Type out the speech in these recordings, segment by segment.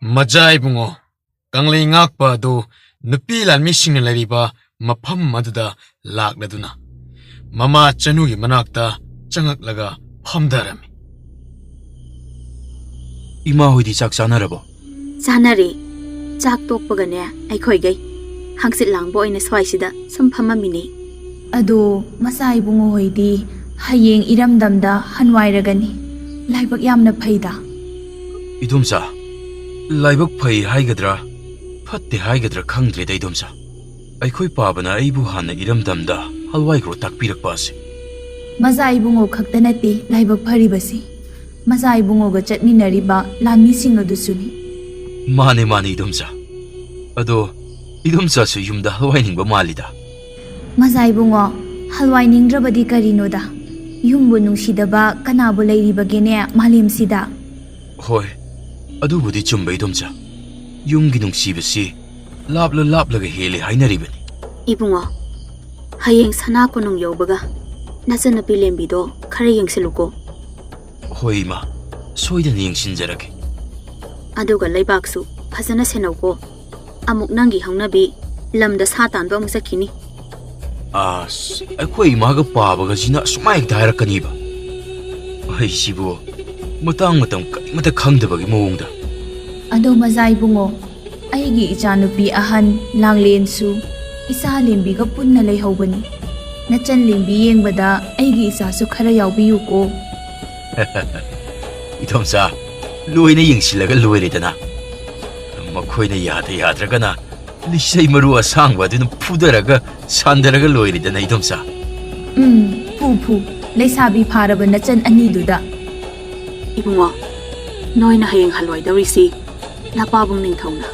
Majai bungo, kanglay ngakpa do nupi lanmi singna lariba mafam maduda lakladuna. Mama chanugi manakta changaklaga phamdarami. Ima hoidi chak chanarabo. Chanari. Chak tokpagane aikhoi gai. Hangsit langbo ina swaisida sum phamamini. Ado masai bungo hoidi hayeng iramdamda hanwairagani. Laibak yamna phaida. Idumsa, laibak phai haigadra, phatte haigadra khangdre da idumsa. Aikhoi pabana aibu hana iramdamda halwai gro takpirakpa ase. Masai bungo khakta nati laibak pharibasi. Masai bungo ga chatminariba lanmi sing adusuni. Mane idumsa. Ado idumsa su yumda halwai ningba malida. Masai bungo halwai ningdrabadi karinoda. Yumbu nungsidaba kanabu lairibagene malemsida. Hoi, adubudi chumba idumsa. Yumgi nungsibasi lablaga hele hainaribani. Ibungo. Hayeng sana kunung yobaga. Nasana pilembido khare yengsiluko. Hoi ma, soidana yengsinjarage. Aduga laibaksu phajana senauko. Amuk nangi hangnabi lamda sa tanba amuk sakini. As, aikhoi imaga pabaga sina sumai dairakaniba. Ai sibo, matang karimata khangdabagi mawongda. Ado Masai bungo aigi ichanupi ahan langlensu isa lembiga punna leihobani. Nachan lembi yengbada aigi isa su khara yaubiyuko. Idumsa, loina yengsilaga loiredana. Makhoina yadragana lisai maru asangba duna phudaraga sandaraga loiredana idumsa. Pu leisabi pharaba nachan aniduda. Ibungo. Noina hayeng halwai dawrisi. Napabung ningthongna.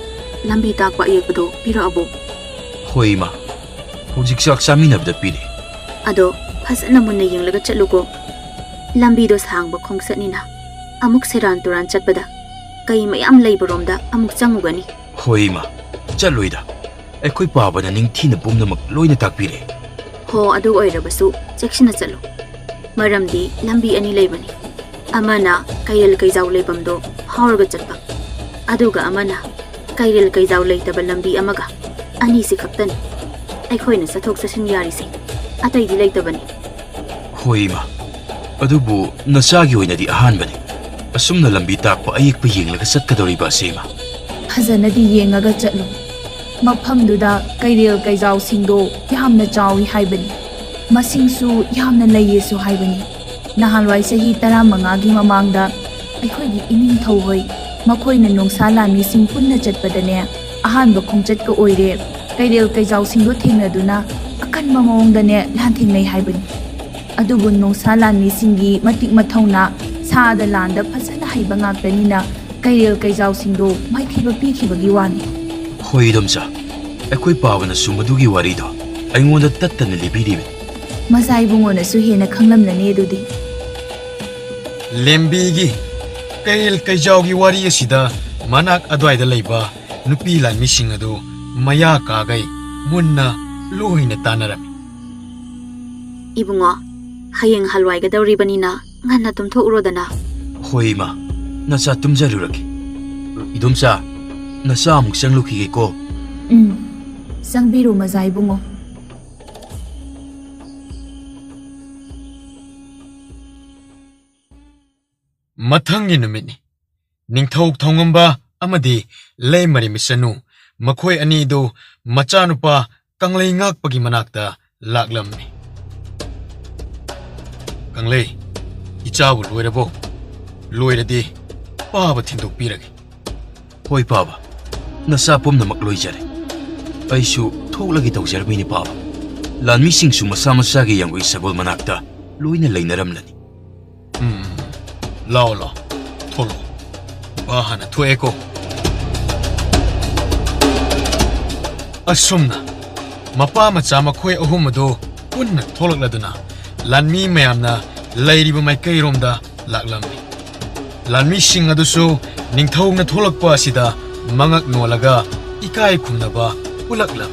Lambi takpa yekpado piro abo. Hoi ma, hojik sak saminabda piri. Ado phajana munna yenglaga chatluko. Lambi do sangba khongsatnina. Amuk seran turan chatpada. Kai mayam leiboromda amuk changugani. Hoi ma, chatloida. Aikhoi pabana ningthina pumnamak loina takpire. Ho adu oirabasu chekshina chatlu. Maramdi lambi ani leibani. Amana kairel kaizau leibamdo haurga chatpa. Aduga amana kairel kaizau leitaba lambi amaga ani si khaktani. Aikhoina sathok sasin yarisi. Ataidi leitabani. Hoi ma, adubu nasagi oinadi ahanbani. Asumna lambi takpa ayekpa yenglaga chatkadoriba asema. Phajanadi yengaga chatlu. Mafhamduda kairel kaizau singdo yamna chawi haibani. Masingsu yamna leiyesu haibani. Nahalwai sahi 15 gi mamangda aikhoigi ining thawhoi makhoina nongsa lami sing punna chatpadane ahanba khongchat ka oire kairel kaizau singdo thengnaduna akanba mawongdane lanthingnai haibani adubu nongsa lami singi matik mathawna sada landa phajana haiba ngaktanina kairel kaizau singdo maithiba pikhibagi wani. Hoi idumsa, aikhoi pabana sumadugi warido aingonda tattana libiribe. Masai bungona su hena khanglamnane adudi. Lembigi kail kaijaugi wari asida manak adwaida leiba nupi lanmi singadu maya kagai munna loina tanarami. Ibungo. Hayeng halwai ga dawribanina nganna tumtho urodana. Hoi ma, nasa tumjaruraki. Idumsa, nasa amuk sanglukige ko. Sangbiru Masai bungo. Mathangi numini. Ningthok thongamba amadi leimari misanu. Makhoi ani do machanupa kanglay ngakpagi manakta laklamni. Kanglay, ichabu loirabo. Loiradi, paba thindok piragi. Hoi paba, nasa pumnamak loijare. Aisu thoklagi tawjarbini paba. Lanmi singsu masa-masagi yangoi sagol manakta loina leinaramlani. Lao, tholo. Bahana thueko. Asumna, mapa macha makhoi ahumado punna tholakladuna lanmi mayamna lairiba maikairomda laklamni. Lanmi sing adusu ningthawna tholakpa asida mangak nolaga ikai khumnaba ulaklam.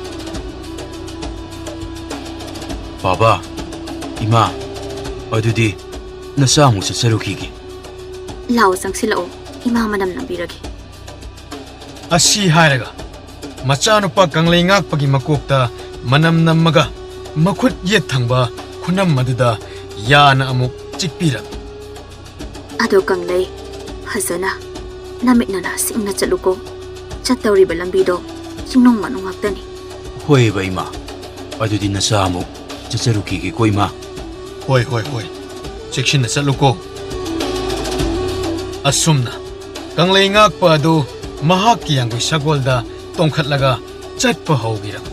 Baba, ima, adudi nasa amu sa sarukigi. Lao sang silao imang manam nang biragi. ꯑꯁꯤ ꯍꯥꯏꯔꯒ ꯃꯆꯥꯅꯨꯄꯥ ꯀꯪꯂꯩ ꯉꯥꯛꯄꯒꯤ ꯃꯀꯣꯛꯇ ꯃꯅꯝ ꯅꯝꯃꯒ ꯃꯈꯨꯠ ꯌꯦꯠ ꯊꯪꯕ ꯈꯨꯅꯝ ꯑꯗꯨꯗ ꯌꯥꯅ ꯑꯃꯨꯛ ꯆꯤꯛꯄꯤꯔꯝꯃꯤ꯫ ꯑꯗꯣ ꯀꯪꯂꯩ ꯐꯖꯅ ꯅꯃꯤꯠꯅ ꯁꯤꯡꯅ ꯆꯠꯂꯨꯀꯣ ꯆꯠꯇꯧꯔꯤꯕ ꯂꯝꯕꯤꯗꯣ ꯆꯤꯡꯅꯨꯡ ꯃꯅꯨꯡ ꯉꯥꯛꯇꯅꯤ꯫ ꯍꯣꯏꯕ ꯏꯃꯥ ꯑꯗꯨꯗꯤ ꯅꯆꯥ ꯑꯃꯨꯛ ꯆꯠꯆꯔꯨꯈꯤꯒꯦꯀꯣ ꯏꯃꯥ꯫ ꯍꯣꯏ ꯍꯣꯏ ꯍꯣꯏ ꯆꯦꯛꯁꯤꯟꯅ ꯆꯠꯂꯨꯀꯣ꯫ ꯑꯁꯨꯝꯅ ꯀꯪꯂꯩ ꯉꯥꯛꯄ ꯑꯗꯨ ꯃꯍꯥꯛꯀꯤ ꯌꯥꯡꯒꯣꯏ ꯁꯒꯣꯜꯗ ꯇꯣꯡꯈꯠꯂꯒ ꯆꯠꯄ ꯍꯧꯈꯤꯔꯝꯃꯤ꯫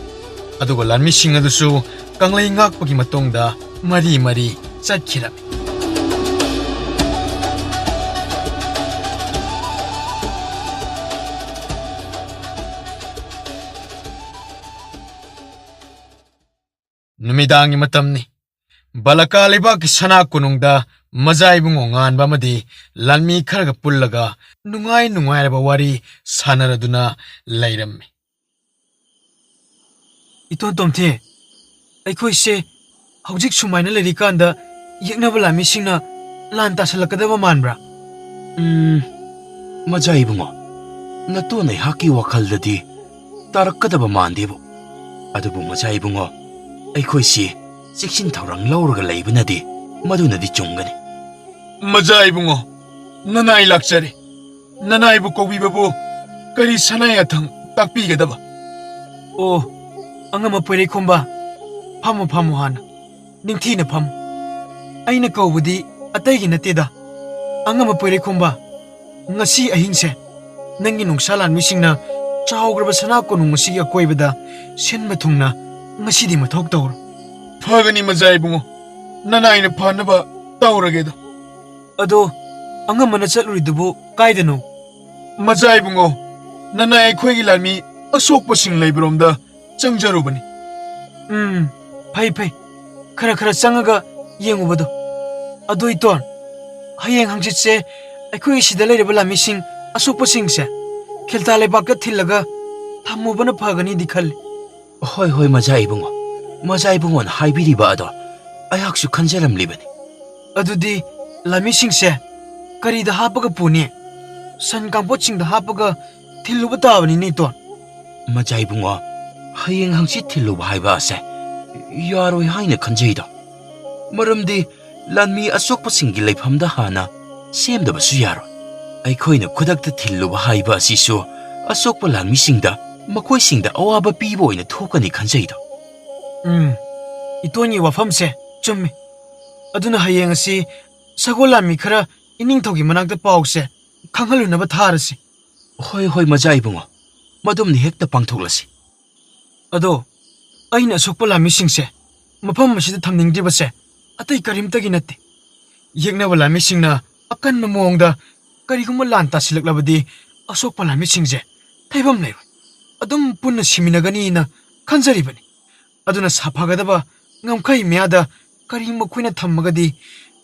ꯑꯗꯨꯒ ꯂꯥꯟꯃꯤꯁꯤꯡ ꯑꯗꯨꯁꯨ ꯀꯪꯂꯩ ꯉꯥꯛꯄꯒꯤ ꯃꯇꯨꯡꯗ ꯃꯔꯤ ꯃꯔꯤ ꯆꯠꯈꯤꯔꯝꯃꯤ꯫ ꯅꯨꯃꯤꯗꯥꯡꯒꯤ ꯃꯇꯝꯅꯤ꯫ ꯕꯂꯀꯥ ꯂꯩꯕꯥꯛꯀꯤ ꯁꯅꯥ ꯀꯣꯅꯨꯡꯗ ꯃꯖꯥꯏꯕꯨꯡꯉꯣ ꯉꯥꯟꯕ ꯑꯃꯗꯤ ꯂꯥꯟꯃꯤ ꯈꯔꯒ ꯄꯨꯜꯂꯒ ꯅꯨꯡꯉꯥꯏꯔꯕ ꯋꯥꯔꯤ ꯁꯥꯅꯔꯗꯨꯅ ꯂꯩꯔꯝꯃꯤ꯫ ꯏꯇꯣꯟ ꯇꯣꯝꯊꯦ, ꯑꯩꯈꯣꯏꯁꯦ ꯍꯧꯖꯤꯛ ꯁꯨꯃꯥꯏꯅ ꯂꯩꯔꯤꯀꯥꯟꯗ ꯌꯦꯛꯅꯕ ꯂꯥꯟꯃꯤꯁꯤꯡꯅ ꯂꯥꯟ ꯇꯥꯁꯜꯂꯛꯀꯗꯕ ꯃꯥꯟꯕ꯭ꯔꯥ? ꯃꯖꯥꯏꯕꯨꯡꯉꯣ, ꯅꯇꯣꯟ ꯑꯩꯍꯥꯛꯀꯤ ꯋꯥꯈꯜꯗꯗꯤ ꯇꯥꯔꯛꯀꯗꯕ ꯃꯥꯟꯗꯦꯕꯨ꯫ ꯑꯗꯨꯕꯨ ꯃꯖꯥꯏꯕꯨꯡꯉꯣ, ꯑꯩꯈꯣꯏꯁꯤ ꯆꯦꯛꯁꯤꯟ ꯊꯧꯔꯥꯡ ꯂꯧꯔꯒ ꯂꯩꯕꯅꯗꯤ ꯃꯗꯨꯅꯗꯤ ꯆꯨꯝꯒꯅꯤ꯫ ꯃꯖꯥꯏꯕꯨꯡꯉꯣ, ꯅꯅꯥꯏ ꯂꯥꯛꯆꯔꯤ꯫ ꯅꯅꯥꯏꯕꯨ ꯀꯧꯕꯤꯕꯕꯨ ꯀꯔꯤ ꯁꯅꯥꯏ ꯑꯊꯪ ꯇꯥꯛꯄꯤꯒꯗꯕ? ꯑꯣ, ꯑꯉꯝꯕ ꯄꯣꯏꯔꯩꯈꯣꯝꯕ, ꯐꯝꯃꯨ ꯐꯝꯃꯨ ꯍꯥꯟꯅ ꯅꯤꯡꯊꯤꯅ ꯐꯝꯃꯨ꯫ ꯑꯩꯅ ꯀꯧꯕꯗꯤ ꯑꯇꯩꯒꯤ ꯅꯠꯇꯦꯗ ꯑꯉꯝꯕ ꯄꯣꯏꯔꯩꯈꯣꯝꯕ, ꯉꯁꯤ ꯑꯍꯤꯡꯁꯦ ꯅꯪꯒꯤ ꯅꯨꯡꯁꯥ ꯂꯥꯟꯃꯤꯁꯤꯡꯅ ꯆꯥꯎꯈ꯭ꯔꯕ ꯁꯅꯥ ꯀꯣꯅꯨꯡ ꯑꯁꯤꯒꯤ ꯑꯀꯣꯏꯕꯗ ꯁꯤꯟꯕ ꯊꯨꯡꯅ ꯉꯁꯤꯗꯤ ꯃꯊꯧ ꯇꯧꯔꯣ꯫ ꯐꯒꯅꯤ ꯃꯖꯥꯏꯕꯨꯡꯉꯣ, ꯅꯅꯥꯏꯅ ꯐꯅꯕ ꯇꯧꯔꯒꯦꯗ꯫ ꯑꯗꯣ ꯑꯉꯝꯕꯅ ꯆꯠꯂꯨꯔꯤꯗꯨꯕꯨ ꯀꯥꯏꯗꯅꯣ? ꯃꯖꯥꯏꯕꯨꯡꯉꯣ, ꯅꯅꯥꯏ ꯑꯩꯈꯣꯏꯒꯤ ꯂꯥꯟꯃꯤ ꯑꯁꯣꯛꯄꯁꯤꯡ ꯂꯩꯕꯔꯣꯝꯗ ꯆꯪꯖꯔꯨꯕꯅꯤ꯫ ꯐꯩ ꯐꯩ, ꯈꯔ ꯆꯪꯉꯒ ꯌꯦꯡꯉꯨꯕꯗꯣ꯫ ꯑꯗꯣ ꯏꯇꯣꯟ, ꯍꯌꯦꯡ ꯍꯪꯆꯤꯠꯁꯦ ꯑꯩꯈꯣꯏꯒꯤ ꯁꯤꯗ ꯂꯩꯔꯤꯕ ꯂꯥꯟꯃꯤꯁꯤꯡ ꯑꯁꯣꯛꯄꯁꯤꯡꯁꯦ ꯈꯦꯜꯇꯥ ꯂꯩꯕꯥꯛꯇ ꯊꯤꯜꯂꯒ ꯊꯝꯃꯨꯕꯅ ꯐꯒꯅꯤꯗꯤ ꯈꯜꯂꯤ꯫ ꯍꯣꯏ ꯍꯣꯏ ꯃꯖꯥꯏꯕꯨꯡꯉꯣ, ꯃꯖꯥꯏꯕꯨꯡꯉꯣꯅ ꯍꯥꯏꯕꯤꯔꯤꯕ ꯑꯗꯣ ꯑꯩꯍꯥꯛꯁꯨ ꯈꯟꯖꯔꯝꯂꯤꯕꯅꯤ꯫ ꯑꯗꯨꯗꯤ ꯂꯥꯟꯃꯤꯁꯤꯡꯁꯦ ꯀꯔꯤꯗ ꯍꯥꯞꯄꯒ ꯄꯨꯅꯤ? ꯁꯟ ꯀꯥꯡꯄꯣꯠꯁꯤꯡꯗ ꯍꯥꯞꯄꯒ ꯊꯤꯜꯂꯨꯕ ꯇꯥꯕꯅꯤꯅꯦ ꯏꯇꯣꯟ꯫ ꯃꯖꯥꯏꯕꯨꯡꯉꯣ, ꯍꯌꯦꯡ ꯍꯪꯆꯤꯠ ꯊꯤꯜꯂꯨꯕ ꯍꯥꯏꯕ ꯑꯁꯦ ꯌꯥꯔꯣꯏ ꯍꯥꯏꯅ ꯈꯟꯖꯩꯗ꯫ ꯃꯔꯝꯗꯤ ꯂꯥꯟꯃꯤ ꯑꯁꯣꯛꯄꯁꯤꯡꯒꯤ ꯂꯩꯐꯝꯗ ꯍꯥꯟꯅ ꯁꯦꯝꯗꯕꯁꯨ ꯌꯥꯔꯣꯏ꯫ ꯑꯩꯈꯣꯏꯅ ꯈꯨꯗꯛꯇ ꯊꯤꯜꯂꯨꯕ ꯍꯥꯏꯕ ꯑꯁꯤꯁꯨ ꯑꯁꯣꯛꯄ ꯂꯥꯟꯃꯤꯁꯤꯡꯗ ꯃꯈꯣꯏꯁꯤꯡꯗ ꯑꯋꯥꯕ ꯄꯤꯕ ꯑꯣꯏꯅ ꯊꯣꯛꯀꯅꯤ ꯈꯟꯖꯩꯗ꯫ ꯏꯇꯣꯟꯒꯤ ꯋꯥꯐꯝꯁꯦ ꯆꯨꯝꯃꯤ꯫ ꯑꯗꯨꯅ ꯍꯌꯦꯡ ꯑꯁꯤ ꯁꯒꯣꯜ ꯂꯥꯟꯃꯤ ꯈꯔ ꯏꯅꯤꯡꯊꯧꯒꯤ ꯃꯅꯥꯛꯇ ꯄꯥꯎꯁꯦ ꯈꯪꯍꯜꯂꯨꯅꯕ ꯊꯥꯔꯁꯤ꯫ ꯍꯣꯏ ꯍꯣꯏ ꯃꯖꯥꯏꯕꯨꯡꯉꯣ, ꯃꯗꯨꯝꯅ ꯍꯦꯛꯇ ꯄꯥꯡꯊꯣꯛꯂꯁꯤ꯫ ꯑꯗꯣ ꯑꯩꯅ ꯑꯁꯣꯛꯄ ꯂꯥꯟꯃꯤꯁꯤꯡꯁꯦ ꯃꯐꯝ ꯑꯁꯤꯗ ꯊꯝꯅꯤꯡꯗ꯭ꯔꯤꯕꯁꯦ ꯑꯇꯩ ꯀꯔꯤꯝꯇꯒꯤ ꯅꯠꯇꯦ꯫ ꯌꯦꯛꯅꯕ ꯂꯥꯟꯃꯤꯁꯤꯡꯅ ꯑꯀꯟꯕ ꯃꯑꯣꯡꯗ ꯀꯔꯤꯒꯨꯝꯕ ꯂꯥꯟ ꯇꯥꯁꯤꯜꯂꯛꯂꯕꯗꯤ ꯑꯁꯣꯛꯄ ꯂꯥꯟꯃꯤꯁꯤꯡꯁꯦ ꯊꯩꯐꯝ ꯂꯩꯔꯣꯏ, ꯑꯗꯨꯝ ꯄꯨꯟꯅ ꯁꯤꯃꯤꯟꯅꯒꯅꯤꯅ ꯈꯟꯖꯔꯤꯕꯅꯤ꯫ ꯑꯗꯨꯅ ꯁꯥꯐꯒꯗꯕ ꯉꯝꯈꯩ ꯃꯌꯥꯗ ꯀꯔꯤꯒꯨꯝꯕ ꯑꯩꯈꯣꯏꯅ ꯊꯝꯃꯒꯗꯤ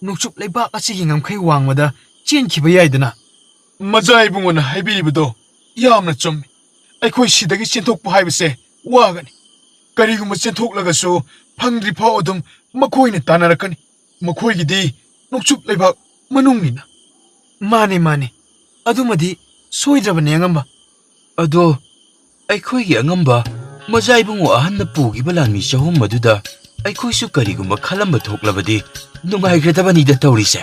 ꯅꯣꯡꯆꯨꯞ ꯂꯩꯕꯥꯛ ꯑꯁꯤꯒꯤ ꯉꯝꯈꯩ ꯋꯥꯡꯃꯗ ꯆꯦꯟꯈꯤꯕ ꯌꯥꯏꯗꯅ꯫ ꯃꯖꯥꯏꯕꯨꯡꯉꯣꯅ ꯍꯥꯏꯕꯤꯔꯤꯕꯗꯣ ꯌꯥꯝꯅ ꯆꯨꯝꯃꯤ꯫ ꯑꯩꯈꯣꯏ ꯁꯤꯗꯒꯤ ꯆꯦꯟꯊꯣꯛꯄ ꯍꯥꯏꯕꯁꯦ ꯋꯥꯒꯅꯤ꯫ ꯀꯔꯤꯒꯨꯝꯕ ꯆꯦꯟꯊꯣꯛꯂꯒꯁꯨ ꯐꯪꯗ꯭ꯔꯤ ꯐꯥꯎ ꯑꯗꯨꯝ ꯃꯈꯣꯏꯅ ꯇꯥꯟꯅꯔꯛꯀꯅꯤ꯫ ꯃꯈꯣꯏꯒꯤꯗꯤ ꯅꯣꯡꯆꯨꯞ ꯂꯩꯕꯥꯛ ꯃꯅꯨꯡꯅꯤꯅ꯫ ꯃꯥꯅꯦ ꯃꯥꯅꯦ, ꯑꯗꯨꯃꯗꯤ ꯁꯣꯏꯗ꯭ꯔꯕꯅꯦ ꯑꯉꯝꯕ꯫ ꯑꯗꯣ ꯑꯩꯈꯣꯏꯒꯤ ꯑꯉꯝꯕ ꯃꯖꯥꯏꯕꯨꯡꯉꯣ ꯑꯍꯟꯅ ꯄꯨꯈꯤꯕ ꯂꯥꯟꯃꯤ ꯆꯍꯨꯝ ꯑꯗꯨꯗ ꯑꯩꯈꯣꯏꯁꯨ ꯀꯔꯤꯒꯨꯝꯕ ꯈꯜꯂꯝꯕ ꯊꯣꯛꯂꯕꯗꯤ ꯅꯨꯡꯉꯥꯏꯒ꯭ꯔꯗꯕꯅꯤꯗ ꯇꯧꯔꯤꯁꯦ꯫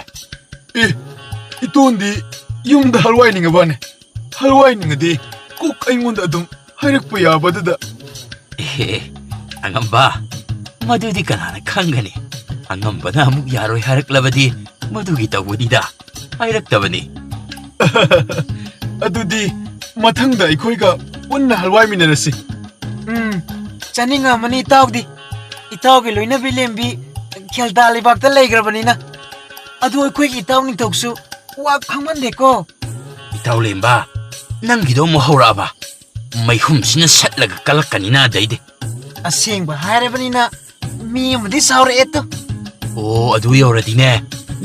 ꯏꯇꯣꯟꯗꯤ ꯌꯨꯝꯗ ꯍꯜꯋꯥꯏꯅꯤꯡꯉꯕꯅꯦ? ꯍꯜꯋꯥꯏꯅꯤꯡꯉꯗꯤ ꯀꯣꯛ ꯑꯩꯉꯣꯟꯗ ꯑꯗꯨꯝ ꯍꯥꯏꯔꯛꯄ ꯌꯥꯕꯗꯨꯗ꯫ ꯑꯉꯝꯕ, ꯃꯗꯨꯗꯤ ꯀꯅꯥꯅ ꯈꯪꯒꯅꯤ? ꯑꯉꯝꯕꯅ ꯑꯃꯨꯛ ꯌꯥꯔꯣꯏ ꯍꯥꯏꯔꯛꯂꯕꯗꯤ ꯃꯗꯨꯒꯤ ꯇꯧꯕꯅꯤꯗ, ꯍꯥꯏꯔꯛꯇꯕꯅꯤ꯫ ꯑꯗꯨꯗꯤ ꯃꯊꯪꯗ ꯑꯩꯈꯣꯏꯒ ꯄꯨꯟꯅ ꯍꯜꯋꯥꯏꯃꯤꯟꯅꯔꯁꯤ꯫ ꯆꯥꯅꯤꯡꯉꯝꯃꯅꯤ ꯏꯇꯥꯎꯗꯤ꯫ ꯏꯇꯥꯎꯒꯤ ꯂꯣꯏꯅꯕꯤ ꯂꯦꯝꯕꯤ ꯈꯦꯜꯇꯥ ꯂꯩꯕꯥꯛꯇ ꯂꯩꯈ꯭ꯔꯕꯅꯤꯅ꯫ ꯑꯗꯨ ꯑꯩꯈꯣꯏꯒꯤ ꯏꯇꯥꯎ ꯅꯤꯡꯊꯧꯁꯨ ꯋꯥ ꯈꯪꯃꯟꯗꯦꯀꯣ꯫ ꯏꯇꯥꯎ ꯂꯦꯝꯕ, ꯅꯪꯒꯤꯗꯣ ꯑꯃꯨꯛ ꯍꯧꯔꯛꯑꯕ? ꯃꯩꯍꯨꯝꯁꯤꯅ ꯁꯠꯂꯒ ꯀꯜꯂꯛꯀꯅꯤꯅ ꯑꯗꯩꯗꯤ꯫ ꯑꯁꯦꯡꯕ ꯍꯥꯏꯔꯕꯅꯤꯅ ꯃꯤ ꯑꯃꯗꯤ ꯁꯥꯎꯔꯛꯑꯦꯇꯣ꯫ ꯑꯣ, ꯑꯗꯨ ꯌꯧꯔꯗꯤꯅꯦ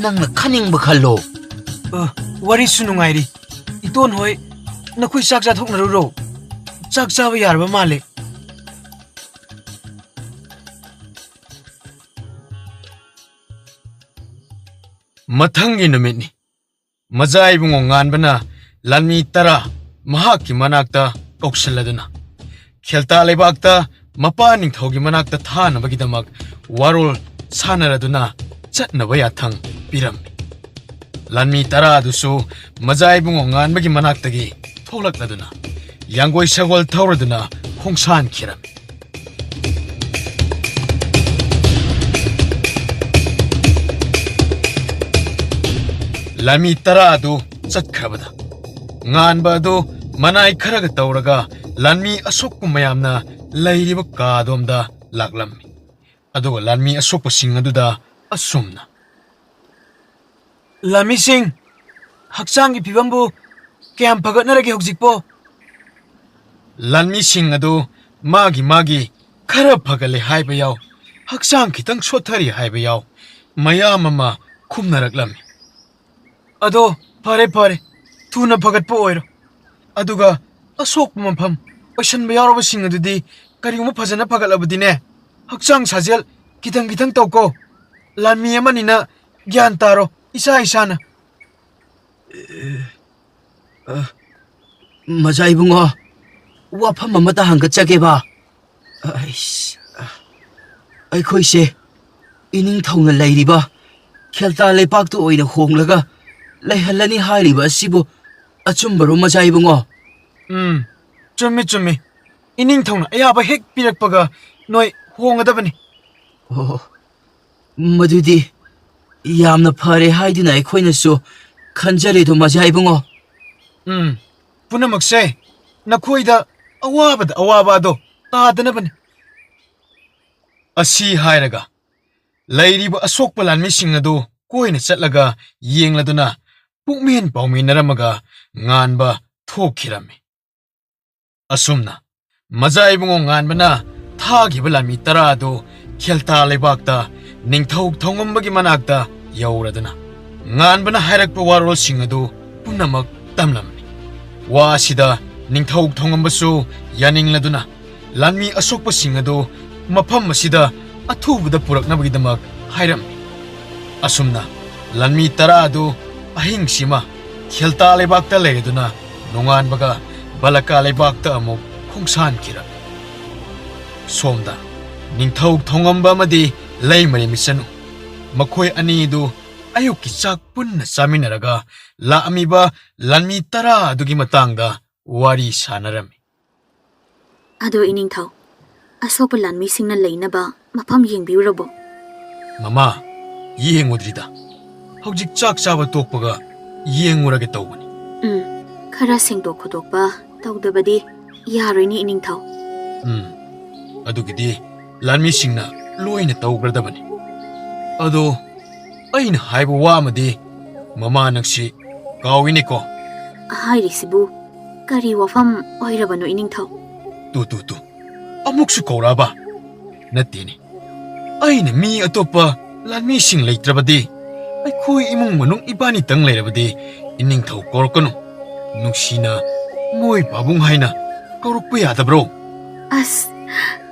ꯅꯪꯅ ꯈꯟꯅꯤꯡꯕ ꯈꯜꯂꯣ꯫ ꯋꯥꯔꯤꯁꯨ ꯅꯨꯡꯉꯥꯏꯔꯤ꯫ ꯏꯇꯣꯟ ꯍꯣꯏ, ꯅꯈꯣꯏ ꯆꯥꯛ ꯆꯥꯊꯣꯛꯅꯔꯨꯔꯣ꯫ ꯆꯥꯛ ꯆꯥꯕ ꯌꯥꯔꯕ ꯃꯥꯜꯂꯦ꯫ ꯃꯊꯪꯒꯤ ꯅꯨꯃꯤꯠꯅꯤ꯫ ꯃꯖꯥꯏꯕꯨꯡꯉꯣ ꯉꯥꯟꯕꯅ ꯂꯥꯟꯃꯤ 10 ꯃꯍꯥꯛꯀꯤ ꯃꯅꯥꯛꯇ ꯀꯧꯁꯤꯜꯂꯗꯨꯅ ꯈꯦꯜꯇꯥ ꯂꯩꯕꯥꯛꯇ ꯃꯄꯥ ꯅꯤꯡꯊꯧꯒꯤ ꯃꯅꯥꯛꯇ ꯊꯥꯅꯕꯒꯤꯗꯃꯛ ꯋꯥꯔꯣꯜ ꯁꯥꯟꯅꯔꯗꯨꯅ ꯆꯠꯅꯕ ꯌꯥꯊꯪ ꯄꯤꯔꯝꯃꯤ ꯂꯥꯟꯃꯤ 10 ꯑꯗꯨꯁꯨ ꯃꯖꯥ ꯏꯕꯨꯡꯉꯣ ꯉꯥꯟꯕꯒꯤ ꯃꯅꯥꯛꯇꯒꯤ ꯊꯣꯛꯂꯛꯂꯗꯨꯅ ꯌꯥꯡꯒꯣꯏ ꯁꯒꯣꯜ ꯊꯧꯔꯗꯨꯅ ꯈꯣꯡꯁꯥꯟꯈꯤꯔꯝꯃꯤ ꯂꯥꯟꯃꯤ 10 ꯑꯗꯨ ꯆꯠꯈ꯭ꯔꯕꯗ ꯉꯥꯟꯕ ꯑꯗꯨ ꯃꯅꯥꯏ ꯈꯔꯒ ꯇꯧꯔꯒ ꯂꯥꯟꯃꯤ ꯑꯁꯣꯛꯄ ꯃꯌꯥꯝꯅ ꯂꯩꯔꯤꯕ ꯀꯥꯗꯣꯝꯗ ꯂꯥꯛꯂꯝꯃꯤ ꯑꯗꯨꯒ ꯂꯥꯟꯃꯤ ꯑꯁꯣꯛꯄꯁꯤꯡ ꯑꯗꯨꯗ ꯑꯁꯨꯝꯅ ꯂꯥꯟꯃꯤꯁꯤꯡ ꯍꯛꯆꯥꯡꯒꯤ ꯐꯤꯕꯝꯕꯨ ꯀꯌꯥꯝ ꯐꯒꯠꯅꯔꯒꯦ ꯍꯧꯖꯤꯛꯄꯣ ꯂꯥꯟꯃꯤꯁꯤꯡ ꯑꯗꯨ ꯃꯥꯒꯤ ꯈꯔ ꯐꯒꯠꯂꯦ ꯍꯥꯏꯕ ꯌꯥꯎ ꯍꯛꯆꯥꯡ ꯈꯤꯇꯪ ꯁꯣꯠꯊꯔꯤ ꯍꯥꯏꯕ ꯌꯥꯎ ꯃꯌꯥꯝ ꯑꯃ ꯈꯨꯝꯅꯔꯛꯂꯝꯃꯤ ꯑꯗꯣ ꯐꯔꯦ ꯊꯨꯅ ꯐꯒꯠꯄ ꯑꯣꯏꯔꯣ ꯑꯗꯨꯒ ꯑꯁꯣꯛꯄ ꯃꯐꯝ ꯑꯣꯏꯁꯟꯕ ꯌꯥꯎꯔꯕꯁꯤꯡ ꯑꯗꯨꯗꯤ ꯀꯔꯤꯒꯨꯝꯕ ꯐꯖꯅ ꯐꯒꯠꯂꯕꯗꯤꯅꯦ ꯍꯛꯆꯥꯡ ꯁꯥꯖꯦꯜ ꯈꯤꯇꯪ ꯇꯧꯀꯣ ꯂꯥꯟꯃꯤ ꯑꯃꯅꯤꯅ ꯒ꯭ꯌꯥꯟ ꯇꯥꯔꯣ ꯏꯁꯥꯅ ꯃꯖꯥ ꯏꯕꯨꯡꯉꯣ ꯋꯥꯐꯝ ꯑꯃꯇ ꯍꯪꯒꯠꯆꯒꯦꯕ ꯑꯩꯈꯣꯏꯁꯦ ꯏꯅꯤꯡꯊꯧꯅ ꯂꯩꯔꯤꯕ ꯈꯦꯜꯇꯥ ꯂꯩꯄꯥꯛꯇ ꯑꯣꯏꯅ ꯍꯣꯡꯂꯒ ꯂꯩꯍꯜꯂꯅꯤ ꯍꯥꯏꯔꯤꯕ ꯑꯁꯤꯕꯨ ꯑꯆꯨꯝꯕꯔꯣ ꯃꯖꯥ ꯏꯕꯨꯡꯉꯣ ꯆꯨꯝꯃꯤ ꯏꯅꯤꯡꯊꯧꯅ ꯑꯌꯥꯕ ꯍꯦꯛ ꯄꯤꯔꯛꯄꯒ ꯅꯣꯏ ꯍꯣꯡꯒꯗꯕꯅꯤ ꯑꯣ ꯃꯗꯨꯗꯤ ꯌꯥꯝꯅ ꯐꯔꯦ ꯍꯥꯏꯗꯨꯅ ꯑꯩꯈꯣꯏꯅꯁꯨ ꯈꯟꯖꯔꯦꯗꯣ ꯃꯖꯥ ꯏꯕꯨꯡꯉꯣ ꯄꯨꯝꯅꯃꯛꯁꯦ ꯅꯈꯣꯏꯗ ꯑꯋꯥꯕ ꯑꯗꯣ ꯇꯥꯗꯅꯕꯅꯤ ꯑꯁꯤ ꯍꯥꯏꯔꯒ ꯂꯩꯔꯤꯕ ꯑꯁꯣꯛꯄ ꯂꯥꯟꯃꯤꯁꯤꯡ ꯑꯗꯨ ꯀꯣꯏꯅ ꯆꯠꯂꯒ ꯌꯦꯡꯂꯗꯨꯅ ꯄꯨꯛꯃꯦꯟ ꯄꯥꯎꯃꯤꯟꯅꯔꯝꯃꯒ ꯉꯥꯟꯕ ꯊꯣꯛꯈꯤꯔꯝꯃꯤ ꯑꯁꯨꯝꯅ ꯃꯖꯥ ꯏꯕꯨꯡꯉꯣ ꯉꯥꯟꯕꯅ ꯊꯥꯈꯤꯕ ꯂꯥꯟꯃꯤ 10 ꯑꯗꯨ ꯈꯦꯜꯇꯥ ꯂꯩꯕꯥꯛꯇ ꯅꯤꯡꯊꯧ ꯊꯧꯉꯝꯕꯒꯤ ꯃꯅꯥꯛꯇ ꯌꯧꯔꯗꯨꯅ ꯉꯥꯟꯕꯅ ꯍꯥꯏꯔꯛꯄ ꯋꯥꯔꯣꯜꯁꯤꯡ ꯑꯗꯨ ꯄꯨꯝꯅꯃꯛ ꯇꯝꯂꯝꯃꯤ ꯋꯥ ꯑꯁꯤꯗ ꯅꯤꯡꯊꯧ ꯊꯧꯉꯝꯕꯁꯨ ꯌꯥꯅꯤꯡꯂꯗꯨꯅ ꯂꯥꯟꯃꯤ ꯑꯁꯣꯛꯄꯁꯤꯡ ꯑꯗꯨ ꯃꯐꯝ ꯑꯁꯤꯗ ꯑꯊꯨꯕꯗ ꯄꯨꯔꯛꯅꯕꯒꯤꯗꯃꯛ ꯍꯥꯏꯔꯝꯃꯤ ꯑꯁꯨꯝꯅ ꯂꯥꯟꯃꯤ 10 ꯑꯗꯨ ꯑꯍꯤꯡꯁꯤꯃ ꯈꯦꯜꯇꯥ ꯂꯩꯕꯥꯛꯇ ꯂꯩꯔꯗꯨꯅ ꯅꯣꯡꯉꯥꯟꯕꯒ ꯕꯂꯀꯥ ꯂꯩꯕꯥꯛꯇ ꯑꯃꯨꯛ ꯈꯣꯡꯁꯥꯟꯈꯤꯔꯝꯃꯤ ꯁꯣꯝꯗ ꯅꯤꯡꯊꯧ ꯊꯧꯉꯝꯕ ꯑꯃꯗꯤ ꯂꯩꯃꯔꯦꯝ ꯃꯤꯆꯅꯨ ꯃꯈꯣꯏ ꯑꯅꯤꯗꯨ ꯑꯌꯨꯛꯀꯤ ꯆꯥꯛ ꯄꯨꯟꯅ ꯆꯥꯃꯤꯟꯅꯔꯒ ꯂꯥꯛꯑꯝꯃꯤꯕ ꯂꯥꯟꯃꯤ 10 ꯑꯗꯨꯒꯤ ꯃꯇꯥꯡꯗ ꯋꯥꯔꯤ ꯁꯥꯅꯔꯝꯃꯤ ꯑꯗꯣ ꯏꯅꯤꯡꯊꯧ ꯑꯁꯣꯛꯄ ꯂꯥꯟꯃꯤꯁꯤꯡꯅ ꯂꯩꯅꯕ ꯃꯐꯝ ꯌꯦꯡꯕꯤꯎꯔꯕꯣ ꯃꯃꯥ ꯌꯦꯡꯉꯨꯗ꯭ꯔꯤꯗ ꯍꯧꯖꯤꯛ ꯆꯥꯛ ꯆꯥꯕ ꯇꯣꯛꯄꯒ ꯌꯦꯡꯉꯨꯔꯒꯦ ꯇꯧꯕꯅꯤ ꯈꯔ ꯁꯦꯡꯗꯣꯛ ꯈꯣꯠꯇꯣꯛꯄ ꯇꯧꯗꯕꯗꯤ ꯌꯥꯔꯣꯏꯅꯤ ꯏꯅꯤꯡꯊꯧ ꯑꯗꯨꯒꯤꯗꯤ ꯂꯥꯟꯃꯤꯁꯤꯡꯅ ꯂꯣꯏꯅ ꯇꯧꯒ꯭ꯔꯗꯕꯅꯤ ꯑꯗꯣ ꯑꯩꯅ ꯍꯥꯏꯕ ꯋꯥ ꯑꯃꯗꯤ ꯃꯃꯥ ꯅꯪꯁꯤ ꯀꯥꯎꯏꯅꯦꯀꯣ ꯍꯥꯏꯔꯤꯁꯤꯕꯨ ꯀꯔꯤ ꯋꯥꯐꯝ ꯑꯣꯏꯔꯕꯅꯣ ꯏꯅꯤꯡꯊꯧ ꯇꯨ ꯑꯃꯨꯛꯁꯨ ꯀꯧꯔꯛꯑꯕ ꯅꯠꯇꯦꯅꯦ ꯑꯩꯅ ꯃꯤ ꯑꯇꯣꯞꯄ ꯂꯥꯟꯃꯤꯁꯤꯡ ꯂꯩꯇ꯭ꯔꯕꯗꯤ ꯑꯩꯈꯣꯏ ꯏꯃꯨꯡ ꯃꯅꯨꯡ ꯏꯕꯥꯅꯤꯇꯪ ꯂꯩꯔꯕꯗꯤ ꯏꯅꯤꯡꯊꯧ ꯀꯧꯔꯛꯀꯅꯨ ꯅꯨꯡꯁꯤꯅ ꯃꯣꯏ ꯄꯥꯕꯨꯡ ꯍꯥꯏꯅ ꯀꯧꯔꯛꯄ ꯌꯥꯗꯕ꯭ꯔꯣ ꯑꯁ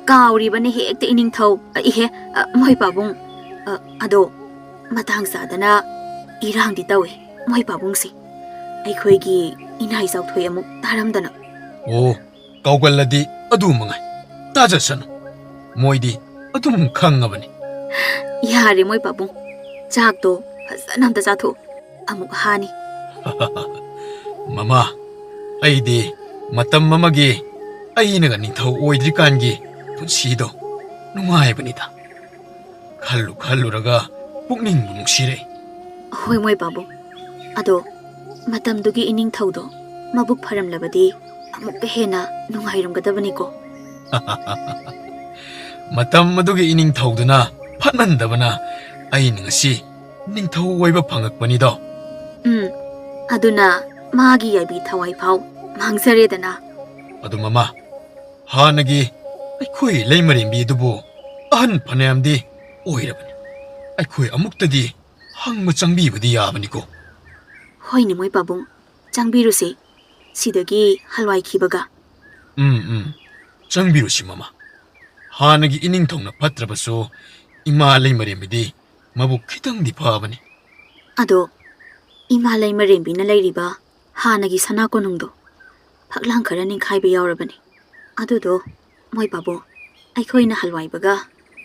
ꯀꯥꯎꯔꯤꯕꯅꯦ ꯍꯦꯛꯇ ꯏꯅꯤꯡꯊꯧ ꯃꯣꯏ ꯄꯥꯕꯨꯡ ꯑꯗꯣ ꯃꯇꯥꯡ ꯆꯥꯗꯅ ꯏꯔꯥꯡꯗꯤ ꯇꯧꯏ ꯃꯣꯏ ꯄꯥꯕꯨꯡꯁꯤ ꯑꯩꯈꯣꯏꯒꯤ ꯏꯅꯥꯏ ꯆꯥꯎꯊꯣꯏ ꯑꯃꯨꯛ ꯇꯥꯔꯝꯗꯅ ꯑꯣ ꯀꯧꯒꯜꯂꯗꯤ ꯑꯗꯨ ꯃꯉꯥꯏ ꯇꯥꯖꯁꯅꯨ ꯃꯣꯏꯗꯤ ꯑꯗꯨꯝ ꯈꯪꯉꯕꯅꯤ ꯌꯥꯔꯦ ꯃꯣꯏ ꯄꯥꯕꯨꯡ ꯆꯥꯛꯇꯣ ꯐꯖꯅ ꯑꯝꯇ ꯆꯥꯊꯣꯛ ꯑꯃꯨꯛ ꯍꯥꯅꯤ ꯃꯃꯥ ꯑꯩꯗꯤ ꯃꯇꯝ ꯑꯃꯒꯤ ꯑꯩꯅꯒ ꯅꯤꯡꯊꯧ ꯑꯣꯏꯗ꯭ꯔꯤꯀꯥꯟꯒꯤ ꯄꯨꯟꯁꯤꯗꯣ ꯅꯨꯡꯉꯥꯏꯕꯅꯤꯗ ꯈꯜꯂꯨꯔꯒ ꯄꯨꯛꯅꯤꯡꯕꯨ ꯅꯨꯡꯁꯤꯔꯛꯏ ꯍꯣꯏ ꯃꯣꯏ ꯄꯥꯕꯨꯡ ꯑꯗꯣ ꯃꯇꯝꯗꯨꯒꯤ ꯏꯅꯤꯡꯊꯧꯗꯣ ꯃꯕꯨꯛ ꯐꯔꯝꯂꯕꯗꯤ ꯑꯃꯨꯛꯀ ꯍꯦꯟꯅ ꯅꯨꯡꯉꯥꯏꯔꯝꯒꯗꯕꯅꯤꯀꯣ ꯃꯇꯝ ꯑꯗꯨꯒꯤ ꯏꯅꯤꯡꯊꯧꯗꯨꯅ ꯐꯠꯃꯟꯗꯕꯅ ꯑꯩꯅ ꯉꯁꯤ ꯅꯤꯡꯊꯧ ꯑꯣꯏꯕ ꯐꯪꯉꯛꯄꯅꯤꯗꯣ ꯑꯗꯨꯅ ꯃꯥꯒꯤ ꯌꯥꯏꯕꯤ ꯊꯋꯥꯏ ꯐꯥꯎ ꯃꯥꯡꯖꯔꯦꯗꯅ ꯑꯗꯨ ꯃꯃꯥ ꯍꯥꯟꯅꯒꯤ ꯑꯩꯈꯣꯏ ꯂꯩꯃꯔꯦꯝꯕꯤ ꯑꯗꯨꯕꯨ ꯑꯍꯟ ꯐꯅꯌꯥꯝꯗꯤ ꯑꯣꯏꯔꯕꯅꯤ ꯑꯩꯈꯣꯏ ꯑꯃꯨꯛꯇꯗꯤ ꯍꯪꯕ ꯆꯪꯕꯤꯕꯗꯤ ꯌꯥꯕꯅꯤꯀꯣ ꯍꯣꯏꯅꯦ ꯃꯣꯏ ꯄꯥꯕꯨꯡ ꯆꯪꯕꯤꯔꯨꯁꯤ ꯁꯤꯗꯒꯤ ꯍꯜꯋꯥꯏꯈꯤꯕꯒ ꯆꯪꯕꯤꯔꯨꯁꯤ ꯃꯃꯥ ꯍꯥꯟꯅꯒꯤ ꯏꯅꯤꯡꯊꯧꯅ ꯐꯠꯇ꯭ꯔꯕꯁꯨ ꯏꯃꯥ ꯂꯩꯃꯔꯦꯝꯕꯤꯗꯤ ꯃꯕꯨꯛ ꯈꯤꯇꯪꯗꯤ ꯐꯕꯅꯤ ꯑꯗꯣ ꯏꯃꯥ ꯂꯩꯃꯔꯦꯝꯕꯤꯅ ꯂꯩꯔꯤꯕ ꯍꯥꯟꯅꯒꯤ ꯁꯅꯥ ꯀꯣꯅꯨꯡꯗꯣ ꯐꯛꯂꯥꯡ ꯈꯔ ꯅꯤꯡꯈꯥꯏꯕ ꯌꯥꯎꯔꯕꯅꯤ ꯑꯗꯨꯗꯣ ꯃꯣꯏ ꯄꯥꯕꯨꯡ ꯑꯩꯈꯣꯏꯅ ꯍꯜꯋꯥꯏꯕꯒ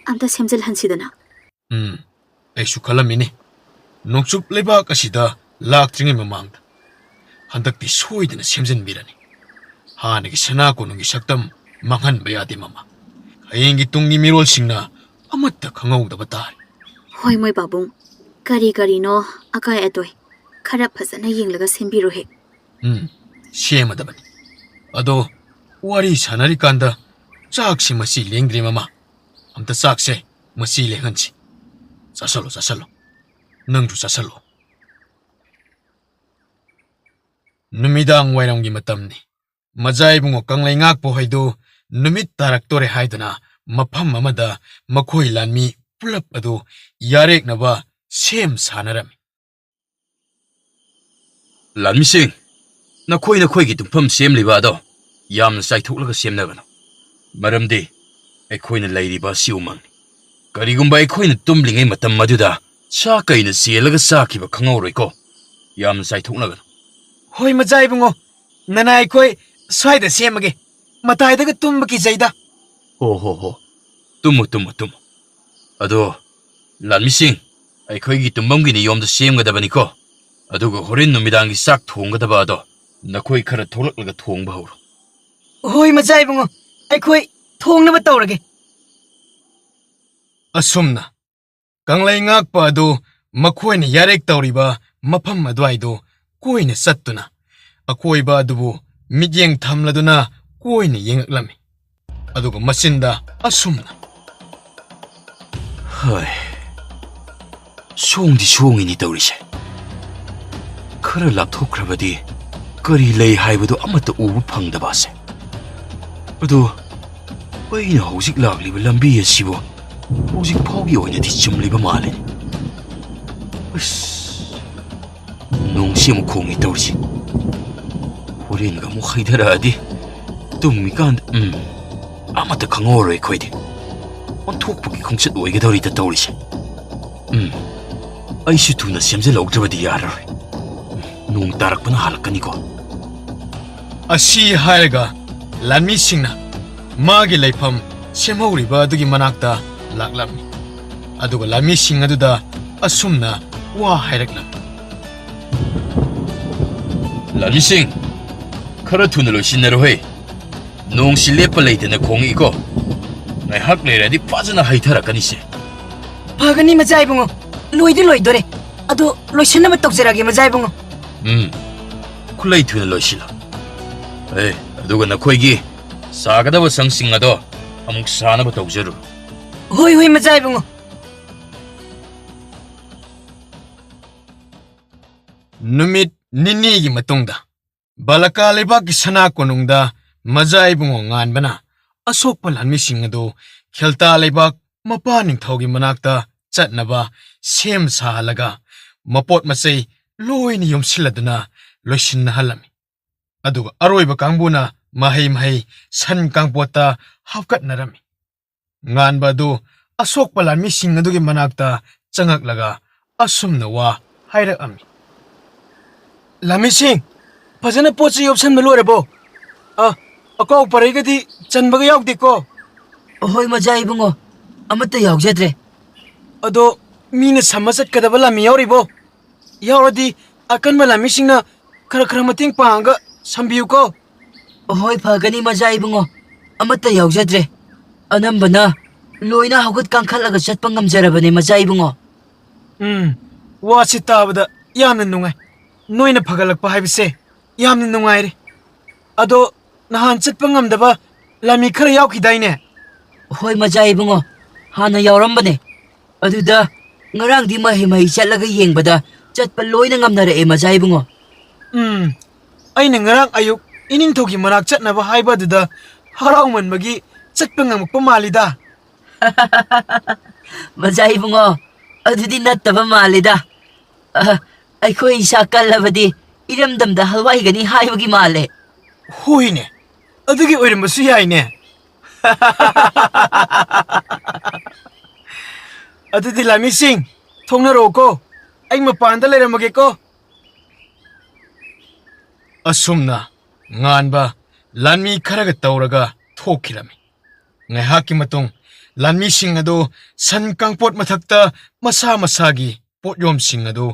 ꯑꯝꯇ ꯁꯦꯝꯖꯤꯜꯍꯟꯁꯤꯗꯅ ꯑꯩꯁꯨ ꯈꯜꯂꯝꯃꯤꯅꯤ ꯅꯣꯡꯆꯨꯞ ꯂꯩꯕꯥꯛ ꯑꯁꯤꯗ ꯂꯥꯛꯇ꯭ꯔꯤꯉꯩ ꯃꯃꯥꯡꯗ ꯍꯟꯗꯛꯇꯤ ꯁꯣꯏꯗꯅ ꯁꯦꯝꯖꯤꯟꯕꯤꯔꯅꯤ ꯍꯥꯟꯅꯒꯤ ꯁꯅꯥ ꯀꯣꯅꯨꯡꯒꯤ ꯁꯛꯇꯝ ꯃꯥꯡꯍꯟꯕ ꯌꯥꯗꯦ ꯃꯃꯥ ꯍꯌꯦꯡꯒꯤ ꯇꯨꯡꯒꯤ ꯃꯤꯔꯣꯜꯁꯤꯡꯅ ꯑꯃꯠꯇ ꯈꯪꯍꯧꯗꯕ ꯇꯥꯔꯦ ꯍꯣꯏ ꯃꯣꯏ ꯄꯥꯕꯨꯡ ꯀꯔꯤꯅꯣ ꯑꯀꯥꯏ ꯑꯇꯣꯏ ꯈꯔ ꯐꯖꯅ ꯌꯦꯡꯂꯒ ꯁꯦꯝꯕꯤꯔꯣꯍꯦ ꯁꯦꯝꯃꯗꯕꯅꯤ ꯑꯗꯣ ꯋꯥꯔꯤ ꯁꯥꯟꯅꯔꯤꯀꯥꯟꯗ ꯆꯥꯛꯁꯤ ꯃꯁꯤ ꯂꯦꯡꯗ꯭ꯔꯦ ꯃꯃꯥ ꯑꯝꯇ ꯆꯥꯛꯁꯦ ꯃꯁꯤ ꯂꯦꯡꯍꯟꯁꯤ ꯆꯥꯁꯜꯂꯣ ꯅꯪꯁꯨ ꯆꯥꯁꯜꯂꯣ ꯅꯨꯃꯤꯗꯥꯡ ꯋꯥꯏꯔꯝꯒꯤ ꯃꯇꯝꯅꯤ ꯃꯖꯥꯏꯕꯨꯡꯉꯣ ꯀꯪꯂꯩ ꯉꯥꯛꯄ ꯍꯣꯏꯗꯨ ꯅꯨꯃꯤꯠ ꯇꯥꯔꯛꯇꯣꯔꯦ ꯍꯥꯏꯗꯨꯅ ꯃꯐꯝ ꯑꯃꯗ ꯃꯈꯣꯏ ꯂꯥꯟꯃꯤ ꯄꯨꯂꯞ ꯑꯗꯨ ꯌꯥꯔꯦꯛꯅꯕ ꯁꯦꯝ ꯁꯥꯅꯔꯝꯃꯤ ꯂꯥꯟꯃꯤꯁꯤꯡ ꯅꯈꯣꯏꯒꯤ ꯇꯨꯝꯐꯝ ꯁꯦꯝꯂꯤꯕ ꯑꯗꯣ ꯌꯥꯝꯅ ꯆꯥꯏꯊꯣꯛꯂꯒ ꯁꯦꯝꯅꯒꯅꯨ ꯃꯔꯝꯗꯤ ꯑꯩꯈꯣꯏꯅ ꯂꯩꯔꯤꯕ ꯑꯁꯤ ꯎꯃꯪꯅꯤ ꯀꯔꯤꯒꯨꯝꯕ ꯑꯩꯈꯣꯏꯅ ꯇꯨꯝꯂꯤꯉꯩ ꯃꯇꯝ ꯑꯗꯨꯗ ꯁꯥ ꯀꯩꯅ ꯆꯦꯜꯂꯒ ꯆꯥꯈꯤꯕ ꯈꯪꯍꯧꯔꯣꯏꯀꯣ ꯌꯥꯝꯅ ꯆꯥꯏꯊꯣꯛꯅꯒꯅꯨ ꯍꯣꯏ ꯃꯖꯥꯏꯕꯨꯡꯉꯣ ꯅꯅꯥ ꯑꯩꯈꯣꯏ ꯁ꯭ꯋꯥꯏꯗ ꯁꯦꯝꯃꯒꯦ ꯃꯇꯥꯏꯗꯒ ꯇꯨꯝꯕ ꯀꯤꯖꯩꯗ ꯍꯣ ꯇꯨꯝꯃꯨ ꯑꯗꯣ ꯂꯥꯟꯃꯤꯁꯤꯡ ꯑꯩꯈꯣꯏꯒꯤ ꯇꯨꯝꯐꯝꯒꯤ ꯅꯤꯌꯣꯝꯗ ꯁꯦꯝꯒꯗꯕꯅꯤꯀꯣ ꯑꯗꯨꯒ ꯍꯣꯔꯦꯟ ꯅꯨꯃꯤꯗꯥꯡꯒꯤ ꯆꯥꯛ ꯊꯣꯡꯒꯗꯕ ꯑꯗꯣ ꯅꯈꯣꯏ ꯈꯔ ꯊꯣꯛꯂꯛꯂꯒ ꯊꯣꯡꯕ ꯍꯧꯔꯣ ꯍꯣꯏ ꯃꯖꯥꯏꯕꯨꯡꯉꯣ ꯑꯩꯈꯣꯏ ꯊꯣꯡꯅꯕ ꯇꯧꯔꯒꯦ ꯑꯁꯨꯝꯅ ꯀꯪꯂꯩ ꯉꯥꯛꯄ ꯑꯗꯨ ꯃꯈꯣꯏꯅ ꯌꯥꯔꯦꯛ ꯇꯧꯔꯤꯕ ꯃꯐꯝ ꯑꯗꯨꯋꯥꯏꯗꯨ ꯀꯣꯏꯅ ꯆꯠꯇꯨꯅ ꯑꯀꯣꯏꯕ ꯑꯗꯨꯕꯨ ꯃꯤꯠꯌꯦꯡ ꯊꯝꯂꯗꯨꯅ ꯀꯣꯏꯅ ꯌꯦꯡꯉꯛꯂꯝꯃꯤ ꯑꯗꯨꯒ ꯃꯆꯤꯟꯗ ꯑꯁꯨꯝꯅ ꯍꯣꯏ ꯁꯣꯡꯉꯤꯅꯤ ꯇꯧꯔꯤꯁꯦ ꯈꯔ ꯂꯥꯞꯊꯣꯛꯈ꯭ꯔꯕꯗꯤ ꯀꯔꯤ ꯂꯩ ꯍꯥꯏꯕꯗꯨ ꯑꯃꯠꯇ ꯎꯕ ꯐꯪꯗꯕ ꯑꯁꯦ ꯑꯗꯣ ꯑꯩꯅ ꯍꯧꯖꯤꯛ ꯂꯥꯛꯂꯤꯕ ꯂꯝꯕꯤ ꯑꯁꯤꯕꯨ ꯍꯧꯖꯤꯛ ꯐꯥꯎꯒꯤ ꯑꯣꯏꯅꯗꯤ ꯆꯨꯝꯂꯤꯕ ꯃꯥꯜꯂꯦ ꯅꯣꯡꯁꯤ ꯑꯃꯨꯛ ꯈꯣꯡꯉꯤ ꯇꯧꯔꯤꯁꯤ ꯍꯣꯔꯦꯟꯒ ꯑꯃꯨꯛ ꯍꯩꯊꯔꯛꯑꯗꯤ ꯇꯨꯝꯃꯤꯀꯥꯟꯗ ꯑꯃꯠꯇ ꯈꯪꯍꯧꯔꯣꯏ ꯑꯩꯈꯣꯏꯗꯤ ꯑꯣꯟꯊꯣꯛꯄꯒꯤ ꯈꯣꯡꯆꯠ ꯑꯣꯏꯒꯗꯧꯔꯤꯗ ꯇꯧꯔꯤꯁꯦ ꯑꯩꯁꯨ ꯊꯨꯅ ꯁꯦꯝꯖꯤꯜꯍꯧꯗ꯭ꯔꯕꯗꯤ ꯌꯥꯔꯔꯣꯏ ꯅꯣꯡ ꯇꯥꯔꯛꯄꯅ ꯍꯥꯜꯂꯛꯀꯅꯤꯀꯣ ꯑꯁꯤ ꯍꯥꯏꯔꯒ ꯂꯥꯟꯃꯤꯁꯤꯡꯅ ꯃꯥꯒꯤ ꯂꯩꯐꯝ ꯁꯦꯝꯍꯧꯔꯤꯕ ꯑꯗꯨꯒꯤ ꯃꯅꯥꯛꯇ ꯂꯥꯛꯂꯝꯃꯤ ꯑꯗꯨꯒ ꯂꯥꯟꯃꯤꯁꯤꯡ ꯑꯗꯨꯗ ꯑꯁꯨꯝꯅ ꯋꯥ ꯍꯥꯏꯔꯛꯂꯝꯃꯤ ꯂꯥꯟꯃꯤꯁꯤꯡ ꯈꯔ ꯊꯨꯅ ꯂꯣꯏꯁꯤꯟꯅꯔꯣꯍꯦ ꯅꯣꯡꯁꯤ ꯂꯦꯞꯄ ꯂꯩꯇꯅ ꯈꯣꯡꯉꯛꯏꯀꯣ ꯉꯥꯏꯍꯥꯛ ꯂꯩꯔꯗꯤ ꯐꯖꯅ ꯍꯩꯊꯔꯛꯀꯅꯤꯁꯦ ꯐꯒꯅꯤ ꯃꯖꯥꯏꯕꯨꯡꯉꯣ ꯂꯣꯏꯗꯤ ꯂꯣꯏꯗꯣꯔꯦ ꯑꯗꯣ ꯂꯣꯏꯁꯤꯟꯅꯕ ꯇꯧꯖꯔꯒꯦ ꯃꯖꯥꯏꯕꯨꯡꯉꯣ ꯈꯨꯠꯂꯩ ꯊꯨꯅ ꯂꯣꯏꯁꯤꯜꯂꯣ ꯑꯗꯨꯒ ꯅꯈꯣꯏꯒꯤ ꯁꯥꯒꯗꯕ ꯁꯪꯁꯤꯡ ꯑꯗꯣ ꯑꯃꯨꯛ ꯁꯥꯅꯕ ꯇꯧꯖꯔꯨ ꯍꯣꯏ ꯃꯖꯥꯏꯕꯨꯡꯉꯣ ꯅꯨꯃꯤꯠ ꯅꯤꯅꯤꯒꯤ ꯃꯇꯨꯡꯗ ꯕꯥꯂꯀꯥ ꯂꯩꯕꯥꯛꯀꯤ ꯁꯅꯥ ꯀꯣꯅꯨꯡꯗ ꯃꯖꯥꯏꯕꯨꯡꯉꯣ ꯉꯥꯟꯕꯅ ꯑꯁꯣꯛꯄ ꯂꯥꯟꯃꯤꯁꯤꯡ ꯑꯗꯨ ꯈꯦꯜꯇꯥ ꯂꯩꯕꯥꯛ ꯃꯄꯥ ꯅꯤꯡꯊꯧꯒꯤ ꯃꯅꯥꯛꯇ ꯆꯠꯅꯕ ꯁꯦꯝ ꯁꯥꯍꯜꯂꯒ ꯃꯄꯣꯠ ꯃꯆꯩ ꯂꯣꯏꯅ ꯌꯣꯝꯁꯤꯜꯂꯗꯨꯅ ꯂꯣꯏꯁꯤꯟꯅꯍꯜꯂꯝꯃꯤ ꯑꯗꯨꯒ ꯑꯔꯣꯏꯕ ꯀꯥꯡꯕꯨꯅ ꯃꯍꯩ ꯁꯟ ꯀꯥꯡꯄꯣꯠꯇ ꯍꯥꯞꯀꯠꯅꯔꯝꯃꯤ ꯉꯥꯟꯕ ꯑꯗꯨ ꯑꯁꯣꯛꯄ ꯂꯥꯟꯃꯤꯁꯤꯡ ꯑꯗꯨꯒꯤ ꯃꯅꯥꯛꯇ ꯆꯪꯉꯛꯂꯒ ꯑꯁꯨꯝꯅ ꯋꯥ ꯍꯥꯏꯔꯛꯑꯝꯃꯤ ꯂꯥꯟꯃꯤꯁꯤꯡ ꯐꯖꯅ ꯄꯣꯠ ꯆꯩ ꯌꯣꯝꯁꯟꯕ ꯂꯣꯏꯔꯕꯣ ꯑꯀꯥꯎ ꯄꯔꯩꯒꯗꯤ ꯆꯟꯕꯒ ꯌꯥꯎꯗꯦꯀꯣ ꯍꯣꯏ ꯃꯖꯥꯏꯕꯨꯡꯉꯣ ꯑꯃꯠꯇ ꯌꯥꯎꯖꯗ꯭ꯔꯦ ꯑꯗꯣ ꯃꯤꯅ ꯁꯝꯃ ꯆꯠꯀꯗꯕ ꯂꯥꯟꯃꯤ ꯌꯥꯎꯔꯤꯕꯣ ꯌꯥꯎꯔꯗꯤ ꯑꯀꯟꯕ ꯂꯥꯟꯃꯤꯁꯤꯡꯅ ꯈꯔ ꯃꯇꯦꯡ ꯄꯥꯡꯉꯒ ꯁꯝꯕꯤꯌꯨꯀꯣ ꯍꯣꯏ ꯐꯒꯅꯤ ꯃꯖꯥꯏꯕꯨꯡꯉꯣ ꯑꯃꯠꯇ ꯌꯥꯎꯖꯗ꯭ꯔꯦ ꯑꯅꯝꯕꯅ ꯂꯣꯏꯅ ꯍꯧꯒꯠ ꯀꯥꯡꯈꯠꯂꯒ ꯆꯠꯄ ꯉꯝꯖꯔꯕꯅꯦ ꯃꯖꯥꯏꯕꯨꯡꯉꯣ ꯋꯥꯁꯤ ꯇꯥꯕꯗ ꯌꯥꯝꯅ ꯅꯨꯡꯉꯥꯏ ꯅꯣꯏꯅ ꯐꯒꯠꯂꯛꯄ ꯍꯥꯏꯕꯁꯦ ꯌꯥꯝꯅ ꯅꯨꯡꯉꯥꯏꯔꯦ ꯑꯗꯣ ꯅꯍꯥꯟ ꯆꯠꯄ ꯉꯝꯗꯕ ꯂꯥꯟꯃꯤ ꯈꯔ ꯌꯥꯎꯈꯤꯗꯥꯏꯅꯦ ꯍꯣꯏ ꯃꯖꯥꯏꯕꯨꯡꯉꯣ ꯍꯥꯟꯅ ꯌꯥꯎꯔꯝꯕꯅꯦ ꯑꯗꯨꯗ ꯉꯔꯥꯡꯗꯤ ꯃꯍꯩ ꯆꯠꯂꯒ ꯌꯦꯡꯕꯗ ꯆꯠꯄ ꯂꯣꯏꯅ ꯉꯝꯅꯔꯛꯑꯦ ꯃꯖꯥꯏꯕꯨꯡꯉꯣ ꯑꯩꯅ ꯉꯔꯥꯡ ꯑꯌꯨꯛ ꯏꯅꯤꯡꯊꯧꯒꯤ ꯃꯅꯥꯛ ꯆꯠꯅꯕ ꯍꯥꯏꯕ ꯑꯗꯨꯗ ꯍꯔꯥꯎꯃꯟꯕꯒꯤ ꯆꯠꯄ ꯉꯝꯃꯛꯄ ꯃꯥꯜꯂꯤꯗ ꯃꯖꯥꯏꯕꯨꯡꯉꯣ ꯑꯗꯨꯗꯤ ꯅꯠꯇꯕ ꯃꯥꯜꯂꯤꯗ ꯑꯩꯈꯣꯏ ꯏꯁꯥ ꯀꯜꯂꯕꯗꯤ ꯏꯔꯝꯗꯝꯗ ꯍꯜꯋꯥꯏꯒꯅꯤ ꯍꯥꯏꯕꯒꯤ ꯃꯥꯜꯂꯦ ꯍꯣꯏꯅꯦ ꯑꯗꯨꯒꯤ ꯑꯣꯏꯔꯝꯕꯁꯨ ꯌꯥꯏꯅꯦ ꯑꯗꯨꯗꯤ ꯂꯥꯟꯃꯤꯁꯤꯡ ꯊꯣꯡꯅꯔꯛꯑꯣꯀꯣ ꯑꯩ ꯃꯄꯥꯟꯗ ꯂꯩꯔꯝꯃꯒꯦꯀꯣ ꯑꯁꯨꯝꯅ ꯉꯥꯟꯕ ꯂꯥꯟꯃꯤ ꯈꯔꯒ ꯇꯧꯔꯒ ꯊꯣꯛꯈꯤꯔꯝꯃꯤ꯫ ꯉꯥꯏꯍꯥꯛꯀꯤ ꯃꯇꯨꯡ ꯂꯥꯟꯃꯤꯁꯤꯡ ꯑꯗꯨ ꯁꯟ ꯀꯥꯡꯄꯣꯠ ꯃꯊꯛꯇ ꯃꯁꯥ ꯃꯁꯥꯒꯤ ꯄꯣꯠꯌꯣꯝꯁꯤꯡ ꯑꯗꯨ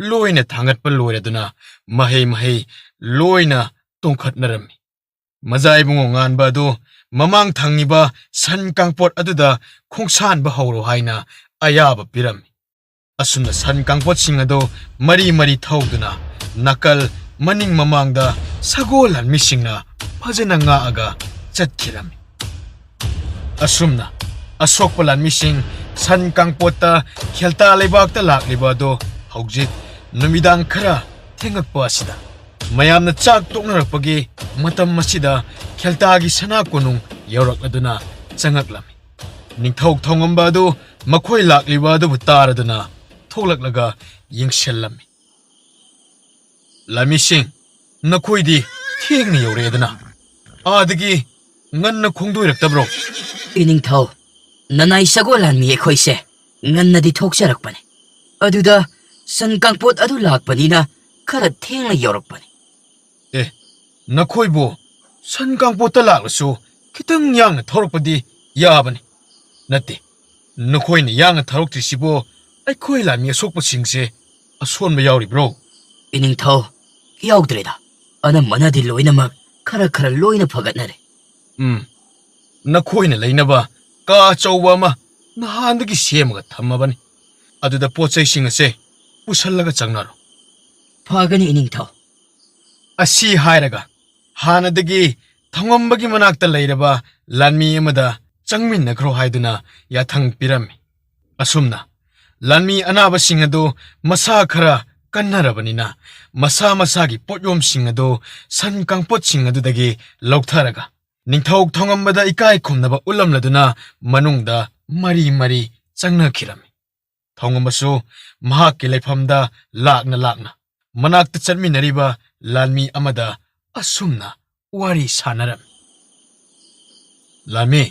ꯂꯣꯏꯅ ꯊꯥꯡꯒꯠꯄ ꯂꯣꯏꯔꯗꯨꯅ ꯃꯍꯩ ꯂꯣꯏꯅ ꯇꯣꯡꯈꯠꯅꯔꯝꯃꯤ꯫ ꯃꯖꯥ ꯏꯕꯨꯡꯉꯣ ꯉꯥꯟꯕ ꯑꯗꯨ ꯃꯃꯥꯡ ꯊꯪꯉꯤꯕ ꯁꯟ ꯀꯥꯡꯄꯣꯠ ꯑꯗꯨꯗ ꯈꯣꯡꯁꯥꯟꯕ ꯍꯧꯔꯣ ꯍꯥꯏꯅ ꯑꯌꯥꯕ ꯄꯤꯔꯝꯃꯤ꯫ ꯑꯁꯨꯝꯅ ꯁꯟ ꯀꯥꯡꯄꯣꯠꯁꯤꯡ ꯑꯗꯨ ꯃꯔꯤ ꯊꯧꯗꯨꯅ ꯅꯥꯀꯜ ꯃꯅꯤꯡ ꯃꯃꯥꯡꯗ ꯁꯒꯣꯜ ꯂꯥꯟꯃꯤꯁꯤꯡꯅ ꯐꯖꯅ ꯉꯥꯛꯑꯒ ꯆꯠꯈꯤꯔꯝꯃꯤ꯫ ꯑꯁꯨꯝꯅ ꯑꯁꯣꯛꯄ ꯂꯥꯟꯃꯤꯁꯤꯡ ꯁꯟ ꯀꯥꯡꯄꯣꯠꯇ ꯈꯦꯜꯇꯥ ꯂꯩꯕꯥꯛꯇ ꯂꯥꯛꯂꯤꯕ ꯑꯗꯨ ꯍꯧꯖꯤꯛ ꯅꯨꯃꯤꯗꯥꯡ ꯈꯔ ꯊꯦꯡꯉꯛꯄ ꯑꯁꯤꯗ ꯃꯌꯥꯝꯅ ꯆꯥꯛ ꯇꯣꯛꯅꯔꯛꯄꯒꯤ ꯃꯇꯝ ꯑꯁꯤꯗ ꯈꯦꯜꯇꯥꯒꯤ ꯁꯅꯥ ꯀꯣꯅꯨꯡ ꯌꯧꯔꯛꯂꯗꯨꯅ ꯆꯪꯉꯛꯂꯝꯃꯤ꯫ ꯅꯤꯡꯊꯧ ꯊꯧꯉꯝꯕ ꯑꯗꯨ ꯃꯈꯣꯏ ꯂꯥꯛꯂꯤꯕ ꯑꯗꯨꯕꯨ ꯇꯥꯔꯗꯨꯅ ꯊꯣꯛꯂꯛꯂꯒ ꯌꯦꯡꯁꯤꯜꯂꯝꯃꯤ꯫ ꯂꯥꯟꯃꯤꯁꯤꯡ, ꯅꯈꯣꯏꯗꯤ ꯊꯦꯡꯅ ꯌꯧꯔꯛꯑꯦꯗꯅ ꯑꯥꯗꯒꯤ ꯉꯟꯅ ꯈꯣꯡꯗꯣꯏꯔꯛꯇꯕ꯭ꯔꯣ? ꯏꯅꯤꯡꯊꯧ, ꯅꯅꯥꯏ ꯁꯒꯣꯜ ꯂꯥꯟꯃꯤ ꯑꯩꯈꯣꯏꯁꯦ ꯉꯟꯅꯗꯤ ꯊꯣꯛꯆꯔꯛꯄꯅꯤ, ꯑꯗꯨꯗ ꯁꯟ ꯀꯥꯡꯄꯣꯠ ꯑꯗꯨ ꯂꯥꯛꯄꯅꯤꯅ ꯈꯔ ꯊꯦꯡꯅ ꯌꯧꯔꯛꯄꯅꯤ꯫ ꯑꯦ, ꯅꯈꯣꯏꯕꯨ ꯁꯟ ꯀꯥꯡꯄꯣꯠꯇ ꯂꯥꯛꯂꯁꯨ ꯈꯤꯇꯪ ꯌꯥꯡꯅ ꯊꯧꯔꯛꯄꯗꯤ ꯌꯥꯕꯅꯤ꯫ ꯅꯠꯇꯦ, ꯅꯈꯣꯏꯅ ꯌꯥꯡꯅ ꯊꯧꯔꯛꯇ꯭ꯔꯤꯁꯤꯕꯨ ꯑꯩꯈꯣꯏ ꯂꯥꯟꯃꯤ ꯑꯁꯣꯛꯄꯁꯤꯡꯁꯦ ꯑꯁꯣꯟꯕ ꯌꯥꯎꯔꯤꯕ꯭ꯔꯣ? ꯏꯅꯤꯡꯊꯧ, ꯌꯥꯎꯗ꯭ꯔꯦꯗ, ꯑꯅꯝꯕꯅꯗꯤ ꯂꯣꯏꯅꯃꯛ ꯈꯔ ꯂꯣꯏꯅ ꯐꯒꯠꯅꯔꯦ꯫ ꯅꯈꯣꯏꯅ ꯂꯩꯅꯕ ꯀꯥ ꯑꯆꯧꯕ ꯑꯃ ꯅꯍꯥꯟꯗꯒꯤ ꯁꯦꯝꯃꯒ ꯊꯝꯃꯕꯅꯤ, ꯑꯗꯨꯗ ꯄꯣꯠꯆꯩꯁꯤꯡ ꯑꯁꯦ ꯄꯨꯁꯜꯂꯒ ꯆꯪꯅꯔꯣ꯫ ꯐꯒꯅꯤ ꯏꯅꯤꯡꯊꯧ꯫ ꯑꯁꯤ ꯍꯥꯏꯔꯒ ꯍꯥꯟꯅꯗꯒꯤ ꯊꯧꯉꯝꯕꯒꯤ ꯃꯅꯥꯛꯇ ꯂꯩꯔꯕ ꯂꯥꯟꯃꯤ ꯑꯃꯗ ꯆꯪꯃꯤꯟꯅꯈ꯭ꯔꯣ ꯍꯥꯏꯗꯨꯅ ꯌꯥꯊꯪ ꯄꯤꯔꯝꯃꯤ꯫ ꯑꯁꯨꯝꯅ ꯂꯥꯟꯃꯤ ꯑꯅꯥꯕꯁꯤꯡ ꯑꯗꯨ ꯃꯁꯥ ꯈꯔ ꯀꯟꯅꯔꯕꯅꯤꯅ ꯃꯁꯥ ꯃꯁꯥꯒꯤ ꯄꯣꯠꯌꯣꯝꯁꯤꯡ ꯑꯗꯨ ꯁꯟ ꯀꯥꯡꯄꯣꯠꯁꯤꯡ ꯑꯗꯨꯗꯒꯤ ꯂꯧꯊꯔꯒ ꯅꯤꯡꯊꯧ ꯊꯧꯉꯝꯕꯗ ꯏꯀꯥꯏ ꯈꯨꯝꯅꯕ ꯎꯠꯂꯝꯂꯗꯨꯅ ꯃꯅꯨꯡꯗ ꯃꯔꯤ ꯆꯪꯅꯈꯤꯔꯝꯃꯤ꯫ ꯊꯧꯉꯝꯕꯁꯨ ꯃꯍꯥꯛꯀꯤ ꯂꯩꯐꯝꯗ ꯂꯥꯛꯅ ꯃꯅꯥꯛꯇ ꯆꯠꯃꯤꯟꯅꯔꯤꯕ ꯂꯥꯟꯃꯤ ꯑꯃꯗ ꯑꯁꯨꯝꯅ ꯋꯥꯔꯤ ꯁꯥꯟꯅꯔꯝꯃꯤ꯫ ꯂꯥꯟꯃꯤ,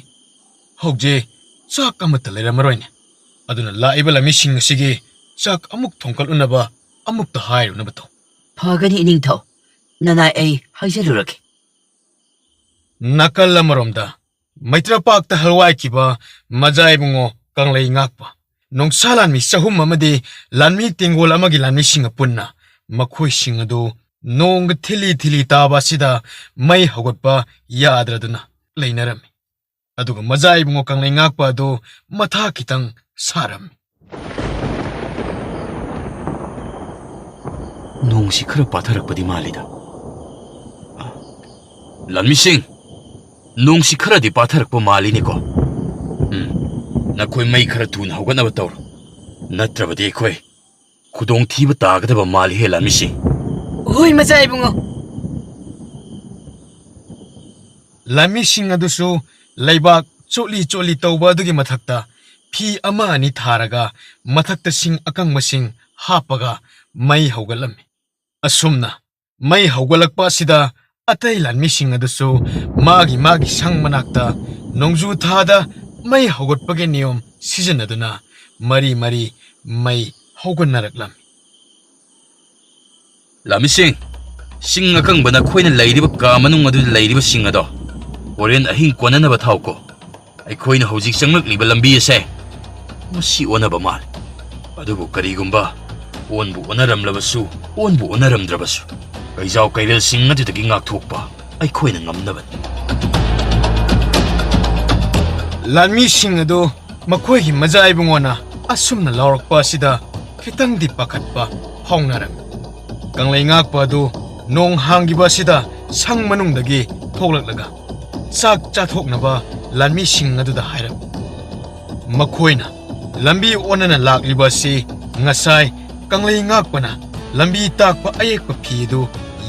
ꯍꯧꯖꯤꯛ ꯆꯥꯛ ꯑꯃꯠꯇ ꯂꯩꯔꯝꯃꯔꯣꯏꯅꯦ, ꯑꯗꯨꯅ ꯂꯥꯛꯏꯕ ꯂꯥꯟꯃꯤꯁꯤꯡ ꯑꯁꯤꯒꯤ ꯆꯥꯛ ꯑꯃꯨꯛ ꯊꯣꯡꯀꯠꯂꯨꯅꯕ ꯑꯃꯨꯛꯇ ꯍꯥꯏꯔꯨꯅꯕ ꯇꯧ꯫ ꯐꯒꯅꯤ ꯏꯅꯤꯡꯊꯧ, ꯅꯅꯥꯏ ꯑꯩ ꯍꯥꯏꯖꯔꯨꯔꯒꯦ꯫ ꯅꯥꯀꯜ ꯑꯃꯔꯣꯝꯗ ꯃꯩꯇ꯭ꯔꯄꯥꯛꯇ ꯍꯜꯋꯥꯏꯈꯤꯕ ꯃꯖꯥ ꯏꯕꯨꯡꯉꯣ ꯀꯪꯂꯩ ꯉꯥꯛꯄ ꯅꯣꯡꯁꯥ ꯂꯥꯟꯃꯤ 300 ꯑꯃꯗꯤ ꯂꯥꯟꯃꯤ ꯇꯦꯡꯒꯣꯜ ꯑꯃꯒꯤ ꯂꯥꯟꯃꯤꯁꯤꯡꯒ ꯄꯨꯟꯅ ꯃꯈꯣꯏꯁꯤꯡ ꯑꯗꯨ ꯅꯣꯡꯒ ꯊꯤꯂꯤ ꯇꯥꯕ ꯑꯁꯤꯗ ꯃꯩ ꯍꯧꯒꯠꯄ ꯌꯥꯗ꯭ꯔꯗꯨꯅ ꯂꯩꯅꯔꯝꯃꯤ꯫ ꯑꯗꯨꯒ ꯃꯖꯥ ꯏꯕꯨꯡꯉꯣ ꯀꯪꯂꯩ ꯉꯥꯛꯄ ꯑꯗꯨ ꯃꯊꯥ ꯈꯤꯇꯪ ꯁꯥꯔꯝꯃꯤ꯫ ꯅꯣꯡꯁꯤ ꯈꯔ ꯄꯥꯊꯔꯛꯄꯗꯤ ꯃꯥꯜꯂꯤꯗ꯫ ꯂꯥꯟꯃꯤꯁꯤꯡ, ꯅꯣꯡꯁꯤ ꯈꯔꯗꯤ ꯄꯥꯊꯔꯛꯄ ꯃꯥꯜꯂꯤꯅꯦꯀꯣ꯫ ꯅꯈꯣꯏ ꯃꯩ ꯈꯔ ꯊꯨꯅ ꯍꯧꯒꯠꯅꯕ ꯇꯧꯔꯣ, ꯅꯠꯇ꯭ꯔꯕꯗꯤ ꯑꯩꯈꯣꯏ ꯈꯨꯗꯣꯡꯊꯤꯕ ꯇꯥꯒꯗꯕ ꯃꯥꯜꯂꯤꯍꯦ ꯂꯥꯟꯃꯤꯁꯤꯡ꯫ ꯍꯣꯏ ꯃꯖꯥ ꯏꯕꯨꯡꯉꯣ꯫ ꯂꯥꯟꯃꯤꯁꯤꯡ ꯑꯗꯨꯁꯨ ꯂꯩꯕꯥꯛ ꯆꯣꯠꯂꯤ ꯇꯧꯕ ꯑꯗꯨꯒꯤ ꯃꯊꯛꯇ ꯐꯤ ꯑꯃ ꯑꯅꯤ ꯊꯥꯔꯒ ꯃꯊꯛꯇ ꯁꯤꯡ ꯑꯀꯪꯕꯁꯤꯡ ꯍꯥꯞꯄꯒ ꯃꯩ ꯍꯧꯒꯠꯂꯝꯃꯤ꯫ ꯑꯁꯨꯝꯅ ꯃꯩ ꯍꯧꯒꯠꯂꯛꯄ ꯑꯁꯤꯗ ꯑꯇꯩ ꯂꯥꯟꯃꯤꯁꯤꯡ ꯑꯗꯨꯁꯨ ꯃꯥꯒꯤ ꯁꯪ ꯃꯅꯥꯛꯇ ꯅꯣꯡꯖꯨ ꯊꯥꯗ ꯃꯩ ꯍꯧꯒꯠꯄꯒꯤ ꯅꯤꯌꯣꯝ ꯁꯤꯖꯤꯟꯅꯗꯨꯅ ꯃꯔꯤ ꯃꯩ ꯍꯧꯒꯠꯅꯔꯛꯂꯝꯃꯤ꯫ ꯂꯥꯟꯃꯤꯁꯤꯡ, ꯁꯤꯡ ꯑꯀꯪꯕ ꯅꯈꯣꯏꯅ ꯂꯩꯔꯤꯕ ꯀꯥ ꯃꯅꯨꯡ ꯑꯗꯨꯗ ꯂꯩꯔꯤꯕ ꯁꯤꯡ ꯑꯗꯣ ꯍꯣꯔꯦꯟ ꯑꯍꯤꯡ ꯀꯣꯟꯅꯅꯕ ꯊꯥꯎꯀꯣ꯫ ꯑꯩꯈꯣꯏꯅ ꯍꯧꯖꯤꯛ ꯆꯪꯂꯛꯂꯤꯕ ꯂꯝꯕꯤ ꯑꯁꯦ ꯃꯁꯤ ꯑꯣꯟꯅꯕ ꯃꯥꯜꯂꯤ, ꯑꯗꯨꯕꯨ ꯀꯔꯤꯒꯨꯝꯕ ꯑꯣꯟꯕꯨ ꯑꯣꯟꯅꯔꯝꯂꯕꯁꯨ ꯑꯣꯟꯕꯨ ꯑꯣꯟꯅꯔꯝꯗ꯭ꯔꯕꯁꯨ ꯀꯩꯖꯥꯎ ꯀꯩꯔꯦꯜꯁꯤꯡ ꯑꯗꯨꯗꯒꯤ ꯉꯥꯛꯊꯣꯛꯄ ꯑꯩꯈꯣꯏꯅ ꯉꯝꯅꯕꯅꯤ꯫ ꯂꯥꯟꯃꯤꯁꯤꯡ ꯑꯗꯨ ꯃꯈꯣꯏꯒꯤ ꯃꯖꯥ ꯏꯕꯨꯡꯉꯣꯅ ꯑꯁꯨꯝꯅ ꯂꯥꯎꯔꯛꯄ ꯑꯁꯤꯗ ꯈꯤꯇꯪꯗꯤ ꯄꯥꯈꯠꯄ ꯐꯥꯎꯅꯔꯝꯃꯤ꯫ ꯀꯪꯂꯩ ꯉꯥꯛꯄ ꯑꯗꯨ ꯅꯣꯡ ꯍꯥꯡꯈꯤꯕ ꯑꯁꯤꯗ ꯁꯪ ꯃꯅꯨꯡꯗꯒꯤ ꯊꯣꯛꯂꯛꯂꯒ ꯆꯥꯛ ꯆꯥꯊꯣꯛꯅꯕ ꯂꯥꯟꯃꯤꯁꯤꯡ ꯑꯗꯨꯗ ꯍꯥꯏꯔꯝꯃꯤ꯫ ꯃꯈꯣꯏꯅ ꯂꯝꯕꯤ ꯑꯣꯟꯅꯅ ꯂꯥꯛꯂꯤꯕ ꯑꯁꯤ ꯉꯁꯥꯏ ꯀꯪꯂꯩ ꯉꯥꯛꯄꯅ ꯂꯝꯕꯤ ꯇꯥꯛꯄ ꯑꯌꯦꯛꯄ ꯐꯤ ꯑꯗꯨ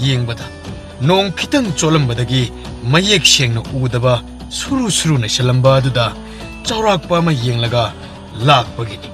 ꯌꯦꯡꯕꯗ ꯅꯣꯡ ꯈꯤꯇꯪ ꯆꯣꯠꯂꯝꯕꯗꯒꯤ ꯃꯌꯦꯛ ꯁꯦꯡꯅ ꯎꯗꯕ ꯁꯨꯔꯨ ꯅꯩꯁꯜꯂꯝꯕ ꯑꯗꯨꯗ ꯆꯥꯎꯔꯥꯛꯄ ꯑꯃ ꯌꯦꯡꯂꯒ ꯂꯥꯛꯄꯒꯤꯅꯤ꯫